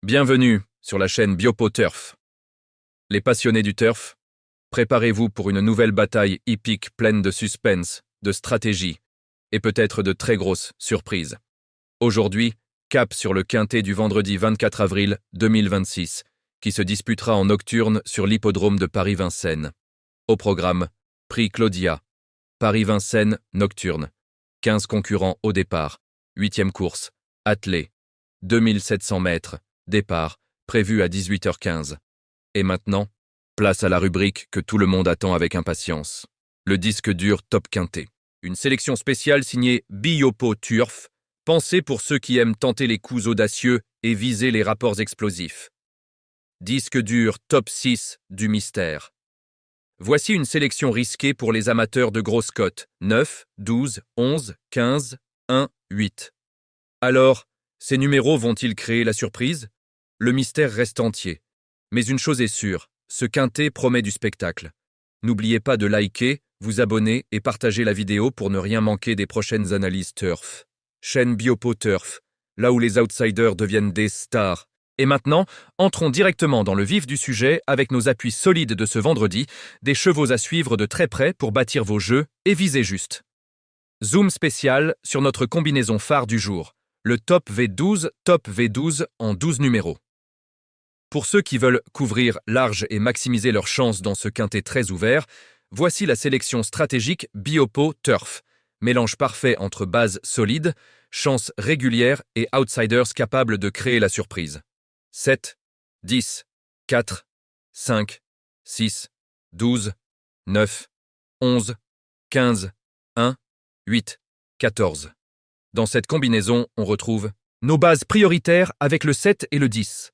Bienvenue sur la chaîne Biopo Turf. Les passionnés du turf, préparez-vous pour une nouvelle bataille hippique pleine de suspense, de stratégie et peut-être de très grosses surprises. Aujourd'hui, cap sur le quintet du vendredi 24 avril 2026, qui se disputera en nocturne sur l'hippodrome de Paris-Vincennes. Au programme, Prix Claudia, Paris-Vincennes nocturne, 15 concurrents au départ, 8e course, attelée, 2700 mètres, départ, prévu à 18h15. Et maintenant, place à la rubrique que tout le monde attend avec impatience. Le disque dur Top Quintet. Une sélection spéciale signée Biopo Turf, pensée pour ceux qui aiment tenter les coups audacieux et viser les rapports explosifs. Disque dur Top 6 du mystère. Voici une sélection risquée pour les amateurs de grosses cotes. 9, 12, 11, 15, 1, 8. Alors, ces numéros vont-ils créer la surprise? Le mystère reste entier. Mais une chose est sûre, ce quintet promet du spectacle. N'oubliez pas de liker, vous abonner et partager la vidéo pour ne rien manquer des prochaines analyses turf. Chaîne Biopo Turf, là où les outsiders deviennent des stars. Et maintenant, entrons directement dans le vif du sujet avec nos appuis solides de ce vendredi, des chevaux à suivre de très près pour bâtir vos jeux et viser juste. Zoom spécial sur notre combinaison phare du jour, le Top V12 en 12 numéros. Pour ceux qui veulent couvrir large et maximiser leurs chances dans ce quintet très ouvert, voici la sélection stratégique Biopo Turf, mélange parfait entre base solide, chances régulières et outsiders capables de créer la surprise. 7, 10, 4, 5, 6, 12, 9, 11, 15, 1, 8, 14. Dans cette combinaison, on retrouve nos bases prioritaires avec le 7 et le 10.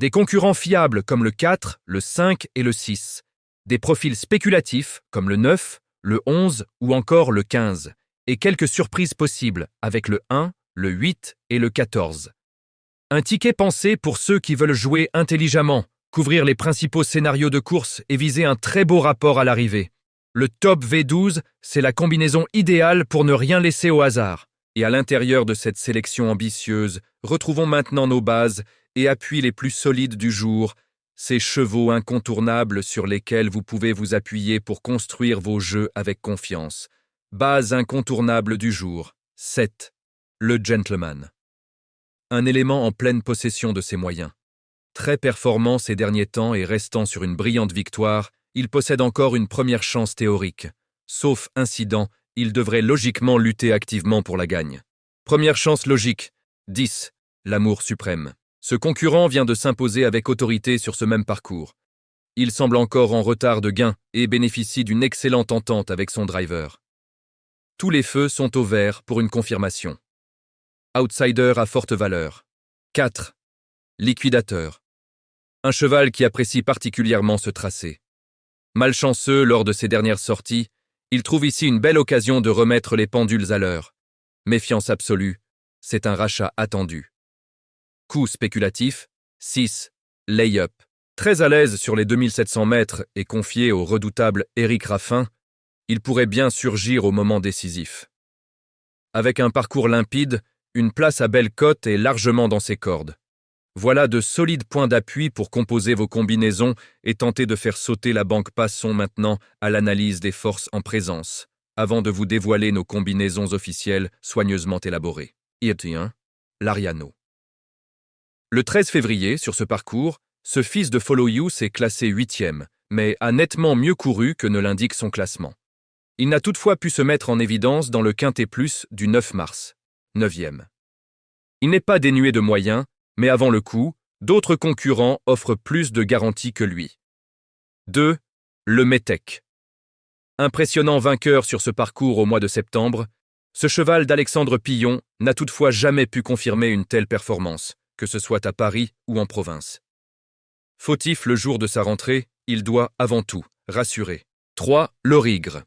Des concurrents fiables comme le 4, le 5 et le 6. Des profils spéculatifs comme le 9, le 11 ou encore le 15. Et quelques surprises possibles avec le 1, le 8 et le 14. Un ticket pensé pour ceux qui veulent jouer intelligemment, couvrir les principaux scénarios de course et viser un très beau rapport à l'arrivée. Le Top V12, c'est la combinaison idéale pour ne rien laisser au hasard. Et à l'intérieur de cette sélection ambitieuse, retrouvons maintenant nos bases et appuis les plus solides du jour, ces chevaux incontournables sur lesquels vous pouvez vous appuyer pour construire vos jeux avec confiance. Base incontournable du jour, 7. Le Gentleman. Un élément en pleine possession de ses moyens. Très performant ces derniers temps et restant sur une brillante victoire, il possède encore une première chance théorique. Sauf incident, il devrait logiquement lutter activement pour la gagne. Première chance logique, 10. L'amour suprême. Ce concurrent vient de s'imposer avec autorité sur ce même parcours. Il semble encore en retard de gain et bénéficie d'une excellente entente avec son driver. Tous les feux sont au vert pour une confirmation. Outsider à forte valeur. 4. Liquidateur. Un cheval qui apprécie particulièrement ce tracé. Malchanceux lors de ses dernières sorties, il trouve ici une belle occasion de remettre les pendules à l'heure. Méfiance absolue, c'est un rachat attendu. Coup spéculatif, 6. Lay-up. Très à l'aise sur les 2700 mètres et confié au redoutable Éric Raffin, il pourrait bien surgir au moment décisif. Avec un parcours limpide, une place à belle cote est largement dans ses cordes. Voilà de solides points d'appui pour composer vos combinaisons et tenter de faire sauter la banque. Passons maintenant à l'analyse des forces en présence, avant de vous dévoiler nos combinaisons officielles soigneusement élaborées. IRT1, l'Ariano. Le 13 février, sur ce parcours, ce fils de Follow You s'est classé 8e, mais a nettement mieux couru que ne l'indique son classement. Il n'a toutefois pu se mettre en évidence dans le Quintet Plus du 9 mars, 9e. Il n'est pas dénué de moyens, mais avant le coup, d'autres concurrents offrent plus de garanties que lui. 2. Le Metec. Impressionnant vainqueur sur ce parcours au mois de septembre, ce cheval d'Alexandre Pillon n'a toutefois jamais pu confirmer une telle performance, que ce soit à Paris ou en province. Fautif le jour de sa rentrée, il doit, avant tout, rassurer. 3. L'Origre.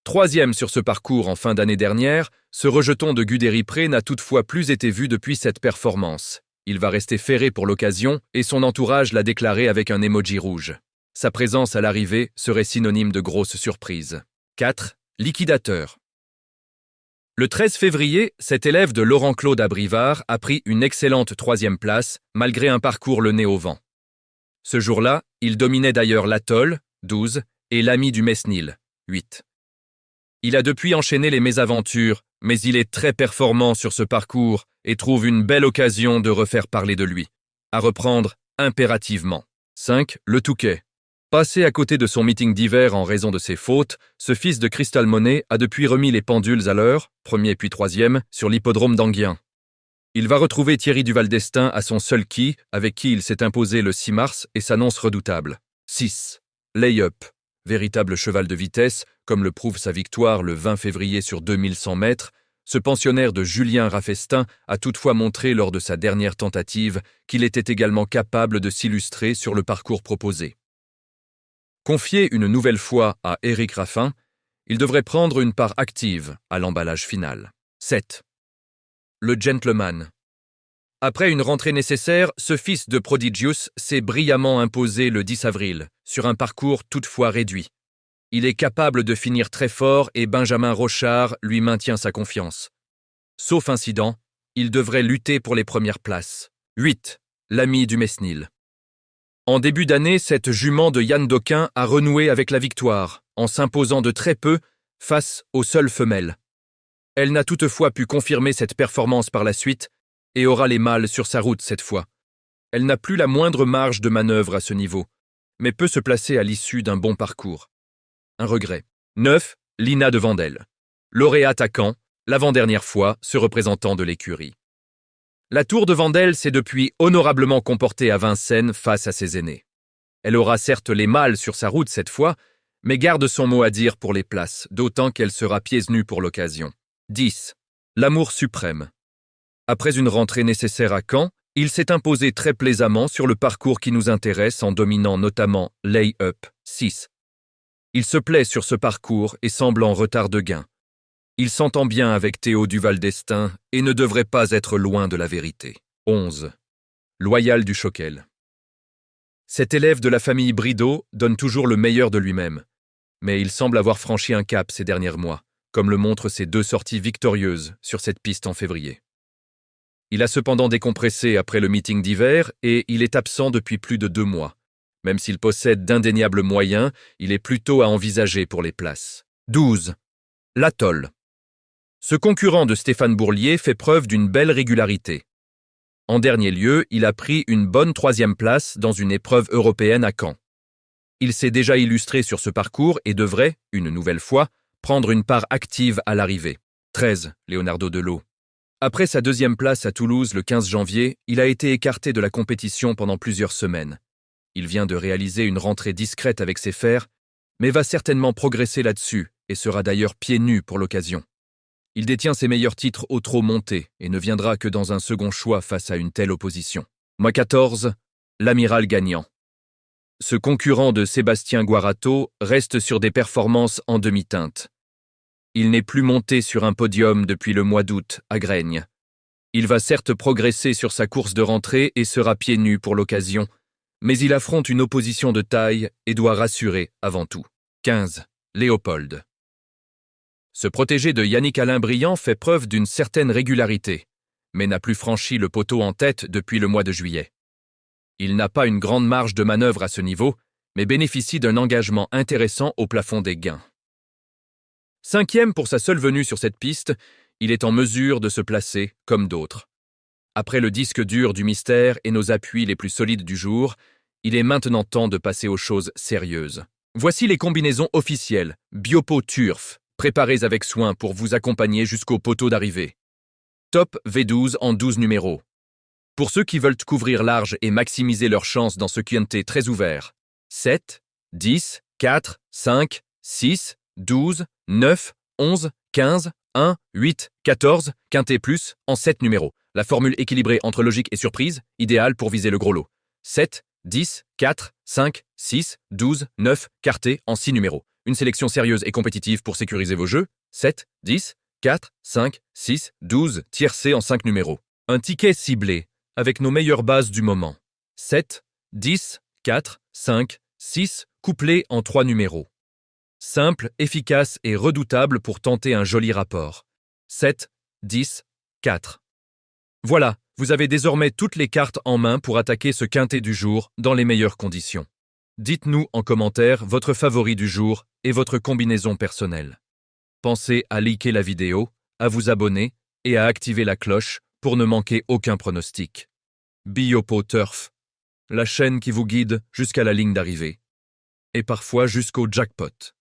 3e sur ce parcours en fin d'année dernière, ce rejeton de Guderi-Pré n'a toutefois plus été vu depuis cette performance. Il va rester ferré pour l'occasion et son entourage l'a déclaré avec un emoji rouge. Sa présence à l'arrivée serait synonyme de grosse surprise. 4. Liquidateur. Le 13 février, cet élève de Laurent-Claude à Brivard a pris une excellente 3e place, malgré un parcours le nez au vent. Ce jour-là, il dominait d'ailleurs l'Atoll, 12, et l'Ami du Mesnil, 8. Il a depuis enchaîné les mésaventures, mais il est très performant sur ce parcours et trouve une belle occasion de refaire parler de lui. À reprendre impérativement. 5. Le Touquet. Passé à côté de son meeting d'hiver en raison de ses fautes, ce fils de Crystal Monet a depuis remis les pendules à l'heure, 1er puis 3e, sur l'hippodrome d'Anguien. Il va retrouver Thierry Duval d'Estaing à son seul qui, avec qui il s'est imposé le 6 mars et s'annonce redoutable. 6. Lay-up. Véritable cheval de vitesse, comme le prouve sa victoire le 20 février sur 2100 mètres, ce pensionnaire de Julien Raffestin a toutefois montré lors de sa dernière tentative qu'il était également capable de s'illustrer sur le parcours proposé. Confié une nouvelle fois à Éric Raffin, il devrait prendre une part active à l'emballage final. 7. Le Gentleman. Après une rentrée nécessaire, ce fils de Prodigius s'est brillamment imposé le 10 avril, sur un parcours toutefois réduit. Il est capable de finir très fort et Benjamin Rochard lui maintient sa confiance. Sauf incident, il devrait lutter pour les premières places. 8. L'Ami du Mesnil. En début d'année, cette jument de Yann Doquin a renoué avec la victoire, en s'imposant de très peu face aux seules femelles. Elle n'a toutefois pu confirmer cette performance par la suite et aura les mâles sur sa route cette fois. Elle n'a plus la moindre marge de manœuvre à ce niveau, mais peut se placer à l'issue d'un bon parcours. Un regret. 9. Lina de Vandel. Lauréate à Caen, l'avant-dernière fois, se représentant de l'écurie. La tour de Vandel s'est depuis honorablement comportée à Vincennes face à ses aînés. Elle aura certes les mâles sur sa route cette fois, mais garde son mot à dire pour les places, d'autant qu'elle sera pieds nus pour l'occasion. 10. L'amour suprême. Après une rentrée nécessaire à Caen, il s'est imposé très plaisamment sur le parcours qui nous intéresse en dominant notamment Lay-up 6. Il se plaît sur ce parcours et semble en retard de gain. Il s'entend bien avec Théo Duval d'Estaing et ne devrait pas être loin de la vérité. 11. Loyal du Choquel. Cet élève de la famille Brideau donne toujours le meilleur de lui-même, mais il semble avoir franchi un cap ces derniers mois, comme le montrent ses 2 sorties victorieuses sur cette piste en février. Il a cependant décompressé après le meeting d'hiver et il est absent depuis plus de 2 mois. Même s'il possède d'indéniables moyens, il est plutôt à envisager pour les places. 12. L'Atoll. Ce concurrent de Stéphane Bourlier fait preuve d'une belle régularité. En dernier lieu, il a pris une bonne 3e place dans une épreuve européenne à Caen. Il s'est déjà illustré sur ce parcours et devrait, une nouvelle fois, prendre une part active à l'arrivée. 13. Leonardo Delot. Après sa 2e place à Toulouse le 15 janvier, il a été écarté de la compétition pendant plusieurs semaines. Il vient de réaliser une rentrée discrète avec ses fers, mais va certainement progresser là-dessus et sera d'ailleurs pieds nus pour l'occasion. Il détient ses meilleurs titres au trot monté et ne viendra que dans un second choix face à une telle opposition. Mois 14, l'Amiral gagnant. Ce concurrent de Sébastien Guarato reste sur des performances en demi-teinte. Il n'est plus monté sur un podium depuis le mois d'août à Graignes. Il va certes progresser sur sa course de rentrée et sera pieds nus pour l'occasion, mais il affronte une opposition de taille et doit rassurer avant tout. 15. Léopold. Ce protégé de Yannick Alain Briand fait preuve d'une certaine régularité, mais n'a plus franchi le poteau en tête depuis le mois de juillet. Il n'a pas une grande marge de manœuvre à ce niveau, mais bénéficie d'un engagement intéressant au plafond des gains. 5e pour sa seule venue sur cette piste, il est en mesure de se placer comme d'autres. Après le disque dur du mystère et nos appuis les plus solides du jour, il est maintenant temps de passer aux choses sérieuses. Voici les combinaisons officielles, Biopo Turf, préparées avec soin pour vous accompagner jusqu'au poteau d'arrivée. Top V12 en 12 numéros. Pour ceux qui veulent couvrir large et maximiser leurs chances dans ce quintet très ouvert. 7, 10, 4, 5, 6, 12, 9, 11, 15, 1, 8, 14, quintet plus en 7 numéros. La formule équilibrée entre logique et surprise, idéale pour viser le gros lot. 7, 10, 4, 5, 6, 12, 9, quarté en 6 numéros. Une sélection sérieuse et compétitive pour sécuriser vos jeux. 7, 10, 4, 5, 6, 12, tiercé en 5 numéros. Un ticket ciblé, avec nos meilleures bases du moment. 7, 10, 4, 5, 6, couplé en 3 numéros. Simple, efficace et redoutable pour tenter un joli rapport. 7, 10, 4. Voilà, vous avez désormais toutes les cartes en main pour attaquer ce quintet du jour dans les meilleures conditions. Dites-nous en commentaire votre favori du jour et votre combinaison personnelle. Pensez à liker la vidéo, à vous abonner et à activer la cloche pour ne manquer aucun pronostic. Biopo Turf, la chaîne qui vous guide jusqu'à la ligne d'arrivée. Et parfois jusqu'au jackpot.